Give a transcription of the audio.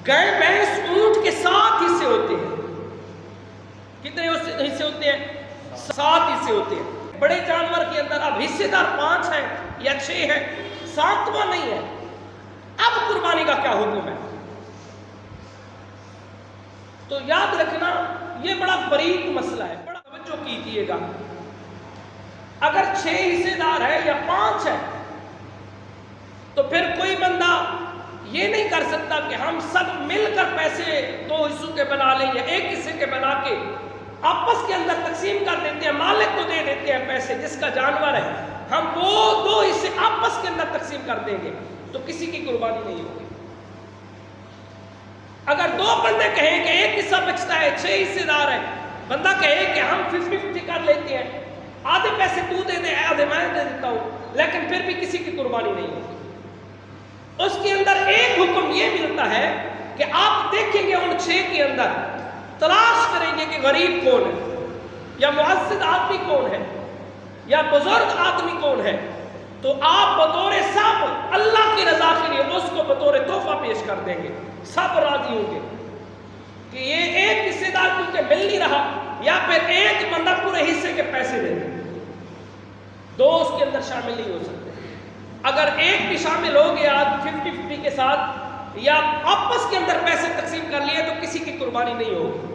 گائے بھینس اونٹ کے 7 حصے ہوتے ہیں. کتنے حصے ہوتے ہیں؟ 7 حصے ہوتے ہیں. بڑے جانور کے اندر اب حصے دار 5 ہیں یا 6 ہیں، 7واں نہیں ہے. اب قربانی کا کیا حکم ہے؟ تو یاد رکھنا یہ بڑا باریک مسئلہ ہے، بڑا توجہ کیجیے گا. اگر 6 حصے دار ہے یا 5 ہے تو پھر کوئی بندہ یہ نہیں کر سکتا کہ ہم سب مل کر پیسے 2 حصوں کے بنا لیں یا 1 حصے کے بنا کے آپس کے اندر تقسیم کر دیتے ہیں، مالک کو دے دیتے ہیں پیسے جس کا جانور ہے، ہم وہ 2 حصے آپس کے اندر تقسیم کر دیں گے تو کسی کی قربانی نہیں ہوگی. اگر 2 بندے کہیں کہ 1 حصہ بچتا ہے، 6 حصے دار ہے، بندہ کہے کہ ہم 50-50 کر لیتے ہیں، آدھے پیسے تو دے دے آدھے میں دے دیتا ہوں، لیکن پھر بھی کسی کی قربانی نہیں ہوگی. اس کے اندر ایک حکم یہ ملتا ہے کہ آپ دیکھیں گے ان 6 کے اندر تلاش کریں گے کہ غریب کون ہے یا معزز آدمی کون ہے یا بزرگ آدمی کون ہے، تو آپ بطور سب اللہ کی رضا کے لیے اس کو بطور تحفہ پیش کر دیں گے. سب راضی ہوں گے کہ یہ ایک حصے دار کیونکہ مل نہیں رہا، یا پھر ایک بندہ پورے حصے کے پیسے دے دے، 2 اس کے اندر شامل نہیں ہو سکتے. اگر ایک بھی شامل ہو گیا 50-50 کے ساتھ یا آپس کے اندر پیسے تقسیم کر لیے تو کسی کی قربانی نہیں ہوگی.